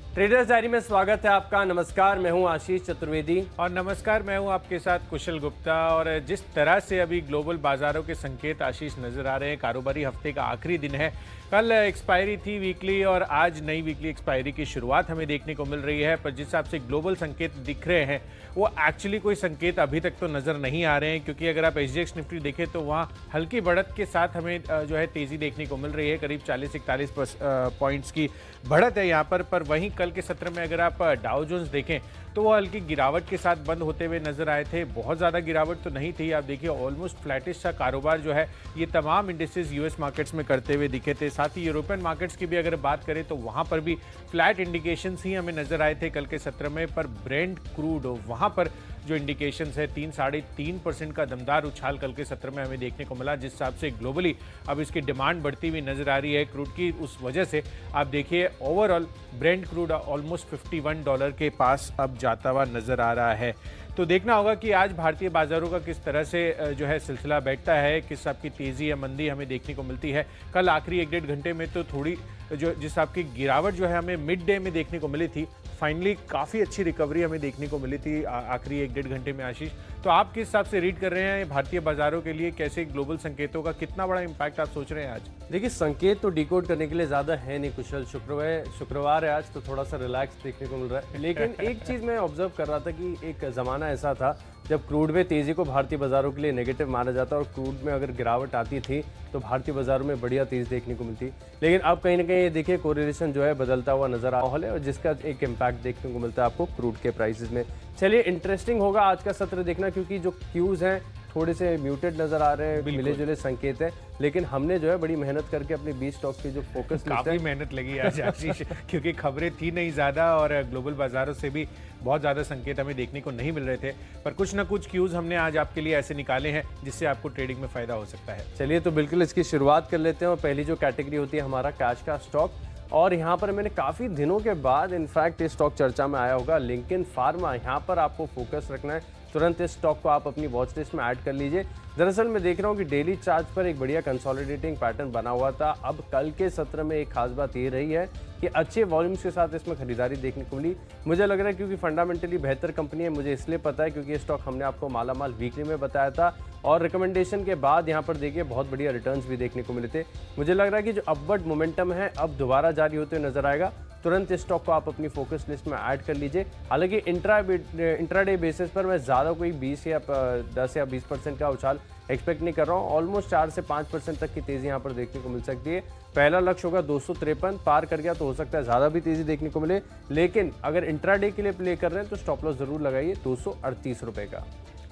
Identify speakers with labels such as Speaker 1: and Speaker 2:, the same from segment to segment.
Speaker 1: Traders diary में स्वागत है आपका। नमस्कार, मैं हूं आशीष चतुर्वेदी।
Speaker 2: और नमस्कार, मैं हूं आपके साथ कुशल गुप्ता। और जिस तरह से अभी ग्लोबल बाजारों के संकेत आशीष नजर आ रहे हैं, कारोबारी हफ्ते का आखिरी दिन है, कल एक्सपायरी थी वीकली और आज नई वीकली एक्सपायरी की शुरुआत हमें देखने को मिल रही है। पर जिस हिसाब से ग्लोबल संकेत दिख रहे हैं वो एक्चुअली कोई संकेत अभी तक तो नज़र नहीं आ रहे हैं, क्योंकि अगर आप SGX निफ्टी देखें तो वहाँ हल्की बढ़त के साथ हमें जो है तेज़ी देखने को मिल रही है। करीब 40-41 पॉइंट्स की बढ़त है यहाँ पर वहीं कल के सत्र में अगर आप डाउ जोन्स देखें तो वो हल्की गिरावट के साथ बंद होते हुए नजर आए थे। बहुत ज़्यादा गिरावट तो नहीं थी, आप देखिए ऑलमोस्ट फ्लैटिश सा कारोबार जो है ये तमाम इंडिसेस US मार्केट्स में करते हुए दिखे थे। साथ ही यूरोपियन मार्केट्स की भी अगर बात करें तो वहाँ पर भी फ्लैट इंडिकेशंस ही हमें नजर आए थे कल के सत्र में। पर ब्रेंट क्रूड वहाँ पर जो इंडिकेशंस है 3-3.5% का दमदार उछाल कल के सत्र में हमें देखने को मिला, जिस हिसाब से ग्लोबली अब इसकी डिमांड बढ़ती हुई नजर आ रही है क्रूड की। उस वजह से आप देखिए ओवरऑल ब्रेंट क्रूड ऑलमोस्ट $51 के पास अब जाता हुआ नजर आ रहा है। तो देखना होगा कि आज भारतीय बाजारों का किस तरह से जो है सिलसिला बैठता है, किस आपकी तेजी या मंदी हमें देखने को मिलती है। कल आखिरी 1-1.5 घंटे में तो थोड़ी जिस आपकी गिरावट जो है हमें मिड डे में देखने को मिली थी, फाइनली काफ़ी अच्छी रिकवरी हमें देखने को मिली थी आखिरी 1-1.5 घंटे में। आशीष, तो आप किस हिसाब से रीड कर रहे हैं भारतीय बाजारों के लिए, कैसे ग्लोबल संकेतों का कितना बड़ा इंपैक्ट आप सोच रहे हैं आज?
Speaker 1: देखिए, संकेत तो डिकोड करने के लिए ज़्यादा है नहीं कुशल। शुक्रवार है आज, तो थोड़ा सा रिलैक्स देखने को मिल रहा है। लेकिन एक चीज़ मैं ऑब्जर्व कर रहा था कि एक ज़माना ऐसा था जब क्रूड में तेज़ी को भारतीय बाजारों के लिए नेगेटिव माना जाता और क्रूड में अगर गिरावट आती थी तो भारतीय बाजारों में बढ़िया तेज़ी देखने को मिलती। लेकिन अब कहीं ना कहीं ये देखिए कोरिलेशन जो है बदलता हुआ नजर आ रहा है और जिसका एक इम्पैक्ट देखने को मिलता है आपको क्रूड के प्राइसेस में। चलिए, इंटरेस्टिंग होगा आज का सत्र देखना, क्योंकि जो क्यूज़ हैं थोड़े से म्यूटेड नजर आ रहे हैं, मिले जुले संकेत है। लेकिन हमने जो है बड़ी मेहनत करके अपनी 20 स्टॉक्स की जो फोकस
Speaker 2: काफ़ी मेहनत लगी आज आशीष, क्योंकि खबरें थी नहीं ज़्यादा और ग्लोबल बाजारों से भी बहुत ज़्यादा संकेत हमें देखने को नहीं मिल रहे थे। पर कुछ ना कुछ क्यूज़ हमने आज आपके लिए ऐसे निकाले हैं जिससे आपको ट्रेडिंग में फ़ायदा हो सकता है।
Speaker 1: चलिए, तो बिल्कुल इसकी शुरुआत कर लेते हैं। और पहली जो कैटेगरी होती है हमारा कैश का स्टॉक, और यहाँ पर मैंने काफ़ी दिनों के बाद इनफैक्ट ये स्टॉक चर्चा में आया होगा, लिंकन फार्मा। यहाँ पर आपको फोकस रखना है, तुरंत इस स्टॉक को आप अपनी वॉच लिस्ट में ऐड कर लीजिए। दरअसल मैं देख रहा हूँ कि डेली चार्ट पर एक बढ़िया कंसोलिडेटिंग पैटर्न बना हुआ था। अब कल के सत्र में एक खास बात ये रही है कि अच्छे वॉल्यूम्स के साथ इसमें खरीदारी देखने को मिली। मुझे लग रहा है क्योंकि फंडामेंटली बेहतर कंपनी है, मुझे इसलिए पता है क्योंकि ये स्टॉक हमने आपको मालामाल वीकली में बताया था और रिकमेंडेशन के बाद यहाँ पर देखिए बहुत बढ़िया रिटर्न्स भी देखने को मिले थे। मुझे लग रहा है कि जो अपवर्ड मोमेंटम है अब दोबारा जारी होते हुए नजर आएगा। तुरंत इस स्टॉक को आप अपनी फोकस लिस्ट में ऐड कर लीजिए। हालांकि इंट्राडे बेसिस पर मैं ज़्यादा कोई 10 या 20% का उछाल एक्सपेक्ट नहीं कर रहा हूँ। ऑलमोस्ट 4 से 5% तक की तेज़ी यहाँ पर देखने को मिल सकती है। पहला लक्ष्य होगा 253, पार कर गया तो हो सकता है ज़्यादा भी तेज़ी देखने को मिले। लेकिन अगर इंट्राडे के लिए प्ले कर रहे हैं तो स्टॉप लॉस ज़रूर लगाइए 238 रुपये का।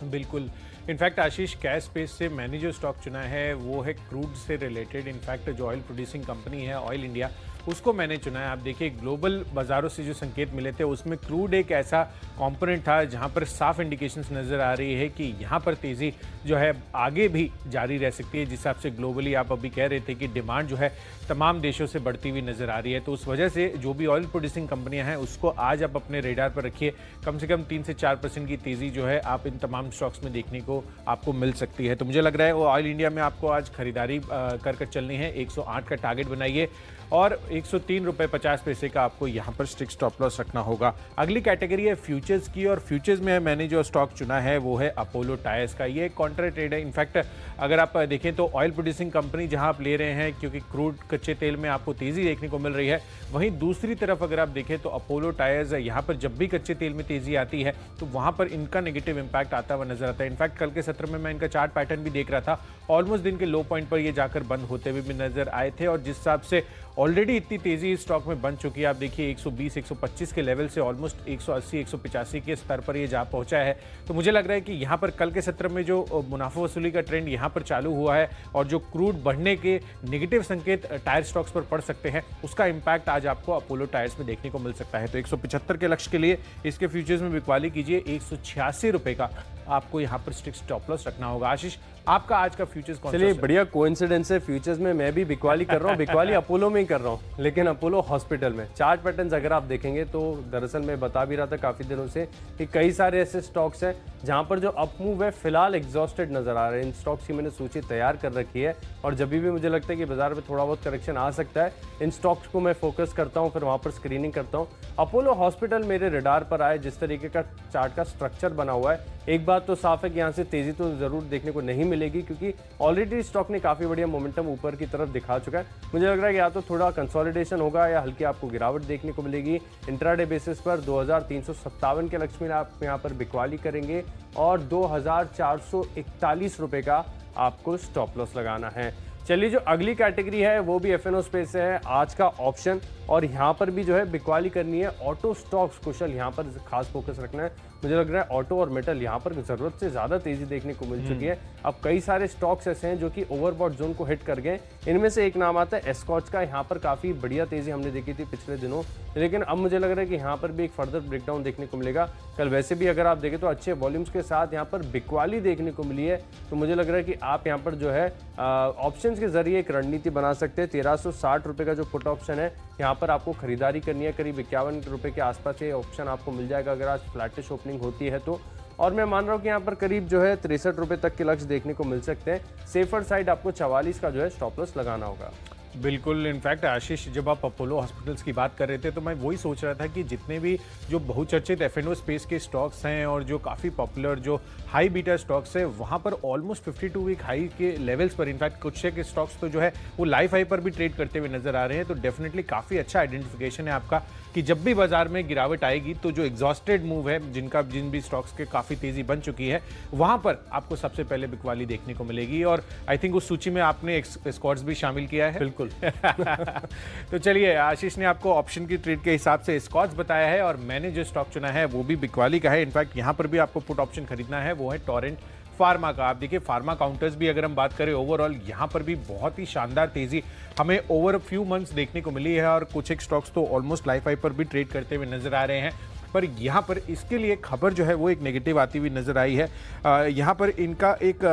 Speaker 2: बिल्कुल। इनफैक्ट आशीष, कैश स्पेस से मैंने जो स्टॉक चुना है वो है क्रूड से रिलेटेड। इनफैक्ट जो ऑयल प्रोड्यूसिंग कंपनी है ऑयल इंडिया, उसको मैंने चुना है। आप देखिए ग्लोबल बाज़ारों से जो संकेत मिले थे उसमें क्रूड एक ऐसा कंपोनेंट था जहां पर साफ इंडिकेशंस नज़र आ रही है कि यहां पर तेज़ी जो है आगे भी जारी रह सकती है। जिस हिसाब से ग्लोबली आप अभी कह रहे थे कि डिमांड जो है तमाम देशों से बढ़ती हुई नज़र आ रही है, तो उस वजह से जो भी ऑयल प्रोड्यूसिंग कंपनियां हैं उसको आज आप अपने रेडार पर रखिए। कम से कम 3 से 4% की तेज़ी जो है आप इन तमाम स्टॉक्स में देखने को आपको मिल सकती है। तो मुझे लग रहा है वो ऑयल इंडिया में आपको आज खरीदारी कर चलनी है। 108 का टारगेट बनाइए और 103 रुपये 50 पैसे का आपको यहाँ पर स्ट्रिक्ट स्टॉप लॉस रखना होगा। अगली कैटेगरी है फ्यूचर्स की, और फ्यूचर्स में मैंने जो स्टॉक चुना है वो है अपोलो टायर्स का। ये एक कॉन्ट्रा ट्रेड है। इनफैक्ट अगर आप देखें तो ऑयल प्रोड्यूसिंग कंपनी जहाँ आप ले रहे हैं, क्योंकि क्रूड कच्चे तेल में आपको तेज़ी देखने को मिल रही है, वहीं दूसरी तरफ अगर आप देखें तो अपोलो टायर्स यहाँ पर जब भी कच्चे तेल में तेज़ी आती है तो वहाँ पर इनका नेगेटिव इंपैक्ट आता हुआ नजर आता है। इनफैक्ट कल के सत्र में मैं इनका चार्ट पैटर्न भी देख रहा था, ऑलमोस्ट दिन के लो पॉइंट पर ये जाकर बंद होते हुए भी नजर आए थे। और जिस हिसाब से ऑलरेडी इतनी तेजी इस स्टॉक में बन चुकी है, आप देखिए 120-125 के लेवल से ऑलमोस्ट 180-185 के स्तर पर ये जा पहुंचा है। तो मुझे लग रहा है कि यहाँ पर कल के सत्र में जो मुनाफा वसूली का ट्रेंड यहाँ पर चालू हुआ है और जो क्रूड बढ़ने के नेगेटिव संकेत टायर स्टॉक्स पर पड़ सकते हैं, उसका इंपैक्ट आज आपको अपोलो टायर्स में देखने को मिल सकता है। तो 175 के लक्ष्य के लिए इसके फ्यूचर्स में बिकवाली कीजिए 186 रुपये का आपको यहाँ पर स्ट्रिक्ट स्टॉप लॉस रखना होगा। आशीष, आपका आज का फ्यूचर्स कौन सा?
Speaker 1: चलिए, बढ़िया कोइंसिडेंस है। फ्यूचर्स में मैं भी बिकवाली कर रहा हूँ, बिकवाली अपोलो में ही कर रहा हूँ, लेकिन अपोलो हॉस्पिटल में। चार्ट पैटर्न्स अगर आप देखेंगे तो दरअसल मैं बता भी रहा था काफ़ी दिनों से कि कई सारे ऐसे स्टॉक्स हैं जहाँ पर जो अप मूव है फिलहाल एग्जॉस्टेड नजर आ रहे हैं। इन स्टॉक्स की मैंने सूची तैयार कर रखी है और जब भी मुझे लगता है कि बाजार में थोड़ा बहुत करेक्शन आ सकता है, इन स्टॉक्स को मैं फोकस करता हूँ, फिर वहाँ पर स्क्रीनिंग करता हूँ। अपोलो हॉस्पिटल मेरे रडार पर आए, जिस तरीके का चार्ट का स्ट्रक्चर बना हुआ है, एक बात तो साफ है कि यहाँ से तेजी तो जरूर देखने को नहीं मिलेगी, क्योंकि ऑलरेडी स्टॉक ने काफी बढ़िया मोमेंटम ऊपर की तरफ दिखा चुका है। मुझे लग रहा है कि या तो थोड़ा कंसोलिडेशन होगा या हल्की आपको गिरावट देखने को मिलेगी। इंट्राडे बेसिस पर 2357 के लक्ष्य में आप यहाँ पर बिकवाली करेंगे और 2441 रुपए का आपको स्टॉप लॉस लगाना है। चलिए, जो अगली कैटेगरी है वो भी एफएनओ स्पेस से है, आज का ऑप्शन, और यहाँ पर भी जो है बिकवाली करनी है। ऑटो स्टॉक्स कुशल यहाँ पर खास फोकस रखना है। मुझे लग रहा है ऑटो और मेटल यहाँ पर जरूरत से ज्यादा तेजी देखने को मिल चुकी है। अब कई सारे स्टॉक्स ऐसे हैं जो कि ओवरबॉट जोन को हिट कर गए। इनमें से एक नाम आता है एस्कॉच का। यहाँ पर काफी बढ़िया तेजी हमने देखी थी पिछले दिनों, लेकिन अब मुझे लग रहा है कि यहाँ पर भी एक फर्दर ब्रेकडाउन देखने को मिलेगा। कल वैसे भी अगर आप देखें तो अच्छे वॉल्यूम्स के साथ यहाँ पर बिकवाली देखने को मिली है, तो मुझे लग रहा है कि आप यहाँ पर जो है ऑप्शंस के जरिए एक रणनीति बना सकते हैं। 1360 रुपए का जो पुट ऑप्शन है, यहाँ पर आपको खरीदारी करनी है। करीब 51 रुपए के आसपास ये ऑप्शन आपको मिल जाएगा अगर आज फ्लैटिश ओपनिंग होती है तो। और मैं मान रहा हूँ कि यहाँ पर करीब जो है 63 रुपए तक के लक्ष्य देखने को मिल सकते हैं। सेफर साइड आपको 44 का जो है स्टॉप लॉस लगाना होगा।
Speaker 2: बिल्कुल। इनफैक्ट आशीष, जब आप अपोलो हॉस्पिटल्स की बात कर रहे थे तो मैं वही सोच रहा था कि जितने भी जो बहुचर्चित एफएनओ स्पेस के स्टॉक्स हैं और जो काफ़ी पॉपुलर जो हाई बीटा स्टॉक्स है, वहाँ पर ऑलमोस्ट 52 वीक हाई के लेवल्स पर, इनफैक्ट कुछ के स्टॉक्स तो जो है वो लाइफ हाई पर भी ट्रेड करते हुए नजर आ रहे हैं। तो डेफिनेटली काफ़ी अच्छा आइडेंटिफिकेशन है आपका कि जब भी बाजार में गिरावट आएगी तो जो एग्जॉस्टेड मूव है, जिन भी स्टॉक्स के काफ़ी तेजी बन चुकी है, वहाँ पर आपको सबसे पहले बिकवाली देखने को मिलेगी। और आई थिंक उस सूची में आपने स्कॉट्स भी शामिल किया है।
Speaker 1: बिल्कुल।
Speaker 2: तो चलिए, आशीष ने आपको ऑप्शन की ट्रेड के हिसाब से स्कॉच बताया है और मैंने जो स्टॉक चुना है वो भी बिकवाली का है। इनफैक्ट यहाँ पर भी आपको पुट ऑप्शन खरीदना है, वो है टोरेंट फार्मा का। आप देखिए, फार्मा काउंटर्स भी अगर हम बात करें ओवरऑल, यहाँ पर भी बहुत ही शानदार तेजी हमें ओवर फ्यू मंथ्स देखने को मिली है और कुछ एक स्टॉक्स तो ऑलमोस्ट लाइफ हाई पर भी ट्रेड करते हुए नजर आ रहे हैं। पर यहाँ पर इसके लिए खबर जो है वो एक नेगेटिव आती हुई नजर आई है। यहाँ पर इनका एक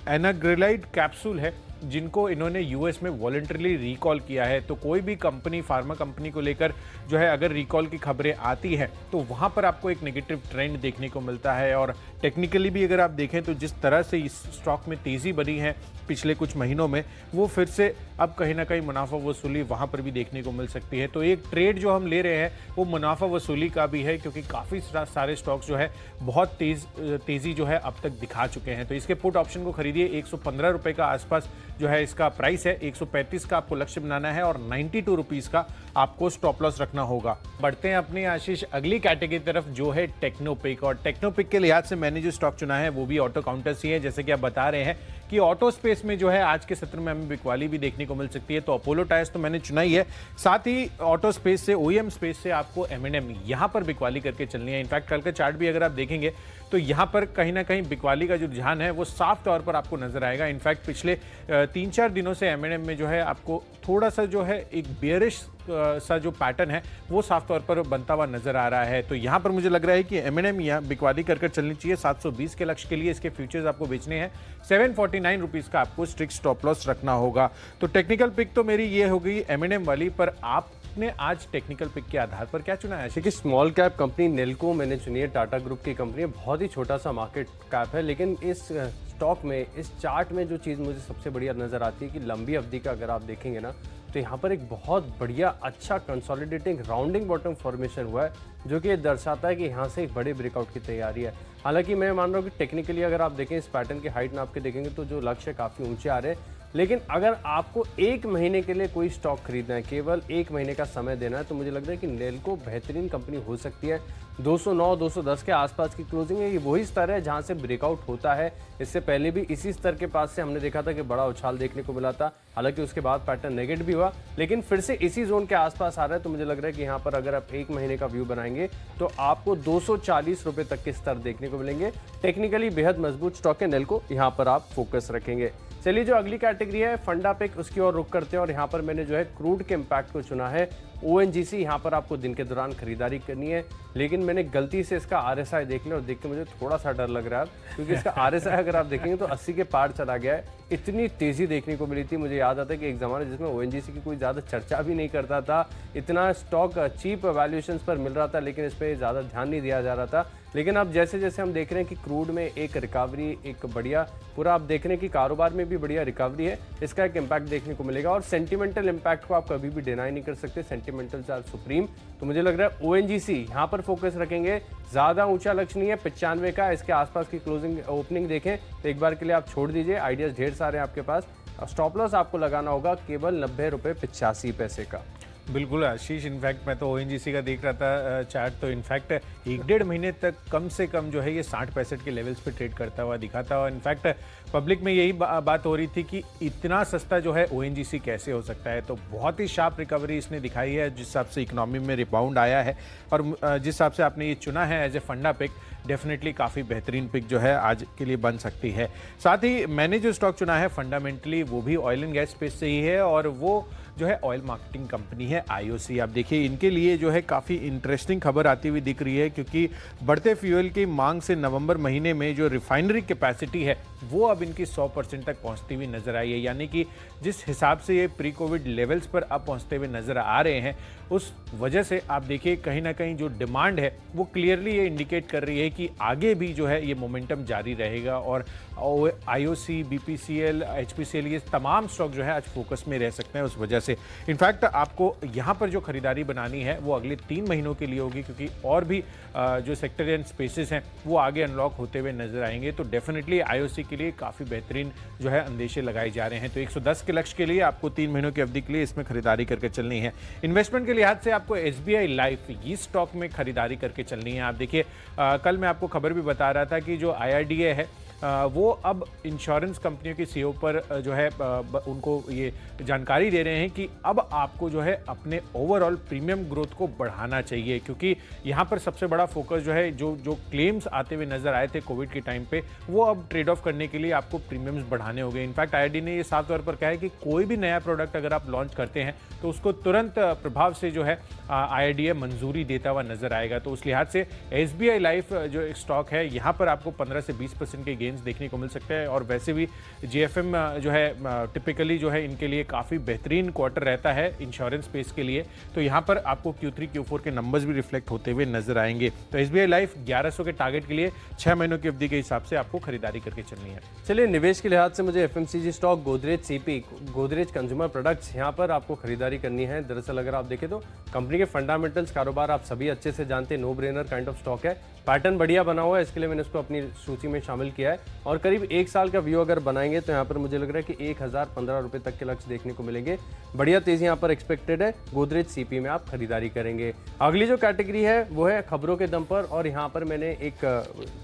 Speaker 2: एनाग्रेलाइड कैप्सूल है जिनको इन्होंने यूएस में वॉलंटरली रिकॉल किया है। तो कोई भी कंपनी, फार्मा कंपनी को लेकर जो है अगर रिकॉल की खबरें आती हैं तो वहाँ पर आपको एक नेगेटिव ट्रेंड देखने को मिलता है। और टेक्निकली भी अगर आप देखें तो जिस तरह से इस स्टॉक में तेज़ी बनी है पिछले कुछ महीनों में, वो फिर से अब कहीं ना कहीं मुनाफा वसूली वहाँ पर भी देखने को मिल सकती है। तो एक ट्रेड जो हम ले रहे हैं वो मुनाफा वसूली का भी है, क्योंकि काफ़ी सारे स्टॉक्स जो है बहुत तेज़ी जो है अब तक दिखा चुके हैं। तो इसके पुट ऑप्शन को खरीदिए। 115 रुपये का आसपास जो है इसका प्राइस है। 135 का आपको लक्ष्य बनाना है और 92 रुपीज़ का आपको स्टॉप लॉस रखना होगा। बढ़ते हैं अपनी आशीष अगली कैटेगरी तरफ, जो है टेक्नोपिक। और टेक्नोपिक के लिहाज से मैंने जो स्टॉक चुना है वो भी ऑटो काउंटर्स ही है। जैसे कि आप बता रहे हैं कि ऑटो स्पेस में जो है आज के सत्र में हमें बिकवाली भी देखने को मिल सकती है। तो अपोलो टायर्स तो मैंने चुना ही है, साथ ही ऑटो स्पेस से, ओईएम स्पेस से आपको M&M यहाँ पर बिकवाली करके चलनी है। इनफैक्ट कल का चार्ट भी अगर आप देखेंगे तो यहाँ पर कहीं ना कहीं बिकवाली का जो रुझान है वो साफ तौर पर आपको नजर आएगा। इनफैक्ट पिछले 3-4 दिनों से M&M में जो है आपको थोड़ा सा जो है एक बेयरिश सा जो पैटर्न है वो साफ तौर पर बनता हुआ नजर आ रहा है। तो यहाँ पर मुझे लग रहा है कि M&M यहाँ बिकवाली कर चलनी चाहिए। 720 के लक्ष्य के लिए इसके फ्यूचर्स आपको बेचने हैं। 749 रुपीज़ का आपको स्ट्रिक्ट स्टॉप लॉस रखना होगा। तो टेक्निकल पिक तो मेरी ये हो गई M&M वाली, पर आपने आज टेक्निकल पिक के आधार पर क्या चुना है?
Speaker 1: देखिए, स्मॉल कैप कंपनी नेल्को मैंने चुनी है। टाटा ग्रुप की कंपनी है, बहुत ही छोटा सा मार्केट कैप है, लेकिन इस स्टॉक में, इस चार्ट में जो चीज़ मुझे सबसे बढ़िया नज़र आती है कि लंबी अवधि का अगर आप देखेंगे ना तो यहाँ पर एक बहुत बढ़िया अच्छा कंसोलिडेटिंग राउंडिंग बॉटम फॉर्मेशन हुआ है, जो कि ये दर्शाता है कि यहाँ से एक बड़े ब्रेकआउट की तैयारी है। हालांकि मैं मान रहा हूँ कि टेक्निकली अगर आप देखें इस पैटर्न के हाइट नाप के देखेंगे तो जो लक्ष्य काफ़ी ऊंचे आ रहे हैं, लेकिन अगर आपको 1 महीने के लिए कोई स्टॉक खरीदना है, केवल 1 महीने का समय देना है, तो मुझे लग रहा है कि नेल्को बेहतरीन कंपनी हो सकती है। 209-210 के आसपास की क्लोजिंग है। ये वही स्तर है जहां से ब्रेकआउट होता है। इससे पहले भी इसी स्तर के पास से हमने देखा था कि बड़ा उछाल देखने को मिला था, हालांकि उसके बाद पैटर्न नेगेटिव भी हुआ, लेकिन फिर से इसी जोन के आसपास आ रहा है। तो मुझे लग रहा है कि यहाँ पर अगर आप 1 महीने का व्यू बनाएंगे तो आपको 240 रुपए तक के स्तर देखने को मिलेंगे। टेक्निकली बेहद मजबूत स्टॉक है नेल्को, यहाँ पर आप फोकस रखेंगे। चलिए, जो अगली कैटेगरी है फंडा पिक, उसकी ओर रुक करते हैं और यहाँ पर मैंने जो है क्रूड के इम्पैक्ट को चुना है। ONGC यहाँ पर आपको दिन के दौरान खरीदारी करनी है, लेकिन मैंने गलती से इसका RSI देख लिया और देख के मुझे थोड़ा सा डर लग रहा है, क्योंकि इसका RSI अगर आप देखेंगे तो 80 के पार चला गया है। इतनी तेज़ी देखने को मिली थी। मुझे याद आता है कि एक ज़माना जिसमें ONGC की कोई ज़्यादा चर्चा भी नहीं करता था, इतना स्टॉक चीप वैल्यूएशंस पर मिल रहा था, लेकिन इस पर ज़्यादा ध्यान नहीं दिया जा रहा था। लेकिन अब जैसे जैसे हम देख रहे हैं कि क्रूड में एक रिकवरी, एक बढ़िया पूरा आप देख रहे हैं कि कारोबार में भी बढ़िया रिकवरी है, इसका एक इम्पैक्ट देखने को मिलेगा। और सेंटिमेंटल इम्पैक्ट को आप कभी भी डिनाई नहीं कर सकते, सेंटिमेंटल्स आर सुप्रीम। तो मुझे लग रहा है ONGC यहाँ पर फोकस रखेंगे, ज़्यादा ऊंचा लक्ष्य नहीं है 95 का, इसके आसपास की क्लोजिंग ओपनिंग देखें तो एक बार के लिए आप छोड़ दीजिए, आइडियाज़ ढेर सारे हैं आपके पास। स्टॉप लॉस आपको लगाना होगा केवल 90 रुपये 85 पैसे का।
Speaker 2: बिल्कुल आशीष, इनफैक्ट मैं तो ONGC का देख रहा था चार्ट, तो इनफैक्ट 1-1.5 महीने तक कम से कम जो है ये 60-65 के लेवल्स पे ट्रेड करता हुआ दिखा था। और इनफैक्ट पब्लिक में यही बात हो रही थी कि इतना सस्ता जो है ONGC कैसे हो सकता है। तो बहुत ही शार्प रिकवरी इसने दिखाई है, जिस हिसाब से इकोनॉमी में रिबाउंड आया है और जिस हिसाब से आपने ये चुना है एज ए फंडा पिक, डेफिनेटली काफ़ी बेहतरीन पिक जो है आज के लिए बन सकती है। साथ ही मैंने जो स्टॉक चुना है फंडामेंटली वो भी ऑयल एंड गैस स्पेस से ही है, और वो जो है ऑयल मार्केटिंग कंपनी है IOC। आप देखिए इनके लिए जो है काफ़ी इंटरेस्टिंग खबर आती हुई दिख रही है, क्योंकि बढ़ते फ्यूल की मांग से नवंबर महीने में जो रिफाइनरी कैपेसिटी है वो अब इनकी 100% तक पहुंचती हुई नजर आई है। यानी कि जिस हिसाब से ये प्री कोविड लेवल्स पर अब पहुंचते हुए नजर आ रहे हैं, उस वजह से आप देखिए कहीं ना कहीं जो डिमांड है वो क्लियरली ये इंडिकेट कर रही है कि आगे भी जो है ये मोमेंटम जारी रहेगा। और IOC, BPCL, HPCL ये तमाम स्टॉक जो है आज फोकस में रह सकते हैं उस वजह से। इनफैक्ट आपको यहाँ पर जो खरीदारी बनानी है वो अगले 3 महीनों के लिए होगी, क्योंकि और भी जो सेक्टर एंड स्पेसेस हैं वो आगे अनलॉक होते हुए नजर आएंगे। तो डेफिनेटली IOC के लिए काफ़ी बेहतरीन जो है अंदेशे लगाए जा रहे हैं। तो 110 के लक्ष्य के लिए आपको 3 महीनों की अवधि के लिए इसमें खरीदारी करके चलनी है। इन्वेस्टमेंट के लिहाज से आपको SBI लाइफ ये स्टॉक में खरीदारी करके चलनी है। आप देखिए कल मैं आपको खबर भी बता रहा था कि जो IRDA है वो अब इंश्योरेंस कंपनियों की CEO पर जो है उनको ये जानकारी दे रहे हैं कि अब आपको जो है अपने ओवरऑल प्रीमियम ग्रोथ को बढ़ाना चाहिए, क्योंकि यहाँ पर सबसे बड़ा फोकस जो है जो क्लेम्स आते हुए नजर आए थे कोविड के टाइम पे, वो अब ट्रेड ऑफ करने के लिए आपको प्रीमियम्स बढ़ाने होंगे। इनफैक्ट IRDA ने ये साफ तौर पर कहा है कि कोई भी नया प्रोडक्ट अगर आप लॉन्च करते हैं तो उसको तुरंत प्रभाव से जो है IRDA मंजूरी देता हुआ नजर आएगा। तो उस लिहाज से SBI लाइफ जो एक स्टॉक है यहाँ पर आपको 15 से 20% के गेंस देखने को मिल सकते हैं। और वैसे भी JFM जो है टिपिकली जो है इनके लिए काफ़ी बेहतरीन क्वार्टर रहता है इंश्योरेंस स्पेस के लिए, तो यहाँ पर आपको Q3 Q4 के नंबर्स भी रिफ्लेक्ट होते हुए नजर आएंगे। तो SBI लाइफ 1100 के टारगेट के लिए 6 महीनों की अवधि के हिसाब से आपको खरीदारी करके चलनी है।
Speaker 1: चलिए निवेश के लिहाज से मुझे FMCG stock Godrej CP, Godrej consumer products, यहाँ पर आपको खरीदारी करनी है। दरअसल अगर आप देखें तो कंपनी के फंडामेंटल्स, कारोबार आप सभी अच्छे से जानते हैं, no brainer kind of stock है, पैटर्न बढ़िया बना हुआ है, इसके लिए मैंने इसको अपनी सूची में शामिल किया है। और करीब 1 साल का व्यू अगर बनाएंगे तो यहाँ पर मुझे लग रहा है कि 1015 रुपये तक के लक्ष्य देखने को मिलेंगे। बढ़िया तेजी यहाँ पर एक्सपेक्टेड है। गोदरेज CP में आप खरीदारी करेंगे। अगली जो कैटेगरी है वो है खबरों के दम पर, और यहाँ पर मैंने एक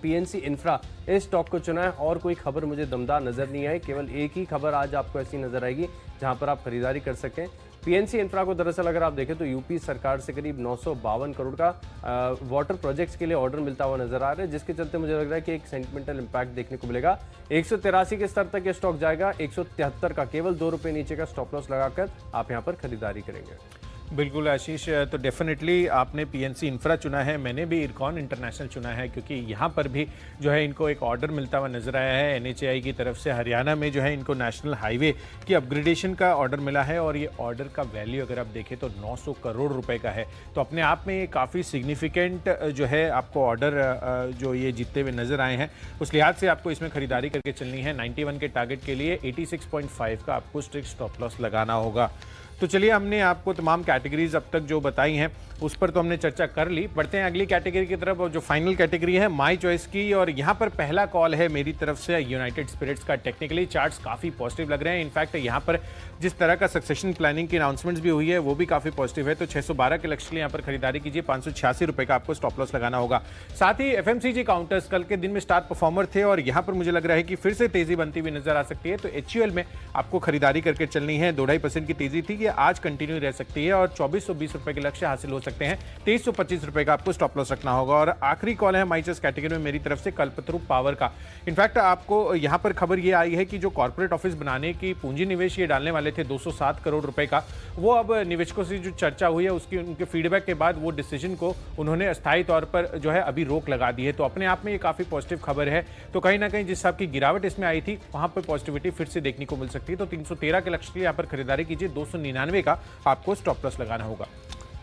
Speaker 1: PNC इंफ्रा इस स्टॉक को चुना है। और कोई खबर मुझे दमदार नजर नहीं आई, केवल एक ही खबर आज आपको ऐसी नजर आएगी जहाँ पर आप खरीदारी कर सकें। PNC इंफ्रा को दरअसल अगर आप देखें तो यूपी सरकार से करीब 952 करोड़ का वाटर प्रोजेक्ट्स के लिए ऑर्डर मिलता हुआ नजर आ रहा है, जिसके चलते मुझे लग रहा है कि एक सेंटिमेंटल इम्पैक्ट देखने को मिलेगा। 183 के स्तर तक ये स्टॉक जाएगा, 173 का केवल 2 रुपये नीचे का स्टॉप लॉस लगाकर आप यहाँ पर खरीदारी करेंगे।
Speaker 2: बिल्कुल आशीष, तो डेफिनेटली आपने PNC इंफ्रा चुना है, मैंने भी इरकॉन इंटरनेशनल चुना है, क्योंकि यहाँ पर भी जो है इनको एक ऑर्डर मिलता हुआ नजर आया है NHAI की तरफ से। हरियाणा में जो है इनको नेशनल हाईवे की अपग्रेडेशन का ऑर्डर मिला है, और ये ऑर्डर का वैल्यू अगर आप देखें तो 900 करोड़ रुपए का है। तो अपने आप में ये काफ़ी सिग्निफिकेंट जो है आपको ऑर्डर जो ये जीतते हुए नजर आए हैं, उस लिहाज से आपको इसमें खरीदारी करके चलनी है। 91 के टारगेट के लिए 86.5 का आपको स्ट्रिक्ट स्टॉप लॉस लगाना होगा। तो चलिए हमने आपको तमाम कैटेगरीज अब तक जो बताई हैं उस पर तो हमने चर्चा कर ली। बढ़ते हैं अगली कैटेगरी की तरफ, और जो फाइनल कैटेगरी है माई चॉइस की, और यहाँ पर पहला कॉल है मेरी तरफ से यूनाइटेड स्पिरिट्स का। टेक्निकली चार्ट्स काफ़ी पॉजिटिव लग रहे हैं। इनफैक्ट यहाँ पर जिस तरह का सक्सेशन प्लानिंग की अनाउंसमेंट्स भी हुई है वो भी काफ़ी पॉजिटिव है। तो 612 के लक्ष्य के लिए यहाँ पर खरीदारी कीजिए, 586 रुपये का आपको स्टॉप लॉस लगाना होगा। साथ ही FMCG काउंटर्स कल के दिन में स्टार परफॉर्मर थे, और यहाँ पर मुझे लग रहा है कि फिर से तेजी बनती हुई नजर आ सकती है। तो HUL में आपको खरीदारी करके चलनी है। 2-2.5% की तेजी थी, ये आज कंटिन्यू रह सकती है और 2420 रुपए के लक्ष्य हासिल हो सकते हैं। 2325 रुपए का आपको स्टॉप लॉस रखना होगा। और आखिरी कॉल है माइचेस कैटेगरी में मेरी तरफ से कल्पतरु पावर का। इनफैक्ट आपको यहां पर खबर ये आई है कि जो कॉर्पोरेट ऑफिस बनाने की पूंजी निवेश ये डालने वाले थे 207 करोड़ रुपए का, वो अब निवेशकों से जो चर्चा हुई है उसकी उनके फीडबैक के बाद वो डिसीजन को उन्होंने अस्थायी तौर पर जो है अभी रोक लगा दी है। तो अपने आप में ये काफी पॉजिटिव खबर है। तो कहीं ना कहीं जिस हिसाब की गिरावट इसमें आई थी वहां पर पॉजिटिविटी फिर से देखने को मिल सकती है। तो 313 के लक्ष्य के लिए यहाँ पर खरीदारी कीजिए, 299 का आपको स्टॉप लॉस लगाना होगा।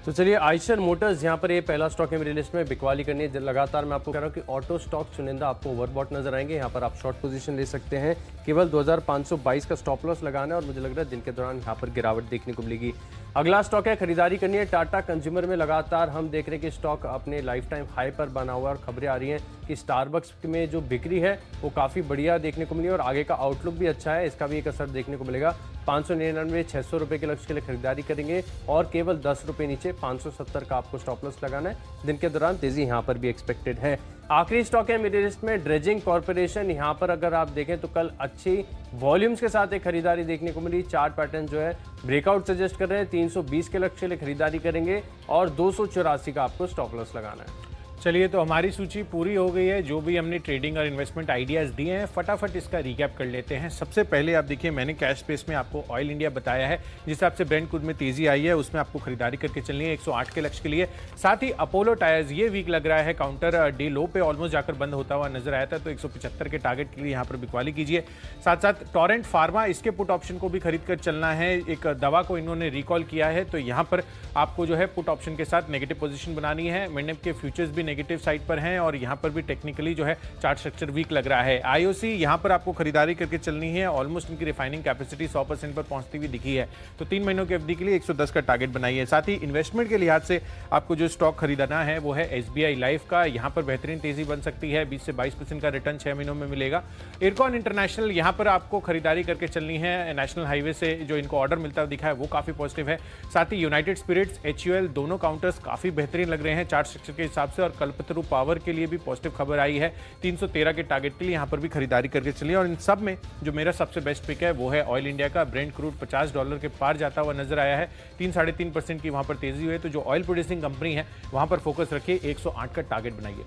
Speaker 1: तो चलिए, आइशर मोटर्स यहाँ पर ये पहला स्टॉक है मेरी लिस्ट में, बिकवाली करनी है लगातार। मैं आपको कह रहा हूँ कि ऑटो स्टॉक चुनिंदा आपको ओवरबॉट नजर आएंगे। यहाँ पर आप शॉर्ट पोजीशन ले सकते हैं। केवल 2522 का स्टॉप लॉस लगाना है और मुझे लग रहा है दिन के दौरान यहाँ पर गिरावट देखने को मिलेगी। अगला स्टॉक है खरीदारी करनी है टाटा कंज्यूमर में। लगातार हम देख रहे हैं कि स्टॉक अपने लाइफ टाइम हाई पर बना हुआ है और खबरें आ रही हैं कि स्टारबक्स में जो बिक्री है वो काफ़ी बढ़िया देखने को मिली और आगे का आउटलुक भी अच्छा है। इसका भी एक असर देखने को मिलेगा। 599 600 रुपये के लक्ष्य के लिए खरीदारी करेंगे और केवल 10 रुपये नीचे 570 का आपको स्टॉप लॉस लगाना है। दिन के दौरान तेजी यहाँ पर भी एक्सपेक्टेड है। आखिरी स्टॉक है मेरी लिस्ट में ड्रेजिंग कॉर्पोरेशन। यहाँ पर अगर आप देखें तो कल अच्छी वॉल्यूम्स के साथ एक खरीदारी देखने को मिली। चार्ट पैटर्न जो है ब्रेकआउट सजेस्ट कर रहे हैं। 320 के लक्ष्य के लिए खरीदारी करेंगे और 284 का आपको स्टॉप लॉस लगाना है।
Speaker 2: चलिए, तो हमारी सूची पूरी हो गई है। जो भी हमने ट्रेडिंग और इन्वेस्टमेंट आइडियाज़ दिए हैं फटाफट इसका रिकैप कर लेते हैं। सबसे पहले आप देखिए, मैंने कैश स्पेस में आपको ऑयल इंडिया बताया है। जिस हिसाब से ब्रेंट क्रूड में तेजी आई है उसमें आपको खरीदारी करके चलनी है 108 के लक्ष्य के लिए। साथ ही अपोलो टायर्स ये वीक लग रहा है, काउंटर डे लो पे ऑलमोस्ट जाकर बंद होता हुआ नजर आया था, तो 175 के टारगेट के लिए यहाँ पर बिकवाली कीजिए। साथ साथ टोरेंट फार्मा, इसके पुट ऑप्शन को भी खरीद कर चलना है। एक दवा को इन्होंने रिकॉल किया है, तो यहाँ पर आपको जो है पुट ऑप्शन के साथ नेगेटिव पोजीशन बनानी है। मिडनेप के फ्यूचर्स भी नेगेटिव साइड पर हैं और यहां पर भी टेक्निकली जो है चार्ट स्ट्रक्चर वीक लग रहा है। आईओसी यहां पर आपको खरीदारी करके चलनी है। ऑलमोस्ट इनकी रिफाइनिंग कैपेसिटी 100% पर पहुंचती हुई दिखी है, तो 3 महीनों की अवधि के लिए 110 का टारगेट बनाइए। साथ ही इन्वेस्टमेंट के लिहाज से आपको जो स्टॉक खरीदना है वो है एसबीआई लाइफ का। यहां पर बेहतरीन तेजी बन सकती है, 20 से 22% का रिटर्न 6 महीनों में मिलेगा। इरकॉन इंटरनेशनल, यहां पर आपको खरीदारी करके चलनी है। नेशनल हाईवे से जो इनको ऑर्डर मिलता हुआ दिखा है वो काफी पॉजिटिव है। साथ ही यूनाइटेड स्पिरिट्स, एचयूएल, दोनों काउंटर्स काफी बेहतरीन लग रहे हैं चार्ट स्ट्रक्चर के हिसाब से। और कल्पतरु पावर के लिए भी पॉजिटिव खबर आई है। 313 के टारगेट के लिए यहां पर भी खरीदारी करके चलिए। और इन सब में जो मेरा सबसे बेस्ट पिक है वो है ऑयल इंडिया का। ब्रेंट क्रूड $50 के पार जाता हुआ नजर आया है, 3-3.5% की वहां पर तेजी हुई है। तो जो ऑयल प्रोड्यूसिंग कंपनी है वहां पर फोकस रखिए, 108 का टारगेट बनाइए।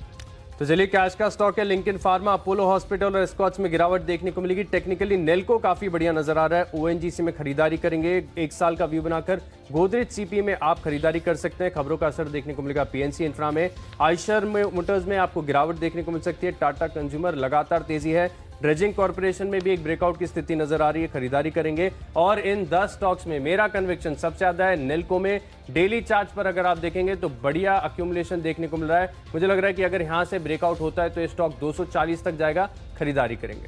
Speaker 1: तो चलिए, कैश का स्टॉक है लिंकन फार्मा, अपोलो हॉस्पिटल और स्कॉच में गिरावट देखने को मिलेगी। टेक्निकली नेल्को काफी बढ़िया नजर आ रहा है। ओएनजीसी में खरीदारी करेंगे 1 साल का व्यू बनाकर। गोदरेज सीपी में आप खरीदारी कर सकते हैं, खबरों का असर देखने को मिलेगा। पीएनसी इंफ्रा में, आइशर मोटर्स में आपको गिरावट देखने को मिल सकती है। टाटा कंज्यूमर लगातार तेजी है। ड्रेजिंग कॉर्पोरेशन में भी एक ब्रेकआउट की स्थिति नजर आ रही है, खरीदारी करेंगे। और इन 10 स्टॉक्स में मेरा कन्विक्शन सबसे ज्यादा है नेल्को में। डेली चार्ट पर अगर आप देखेंगे तो बढ़िया अक्यूमुलेशन देखने को मिल रहा है। मुझे लग रहा है कि अगर यहां से ब्रेकआउट होता है तो ये स्टॉक 240 तक जाएगा, खरीदारी करेंगे।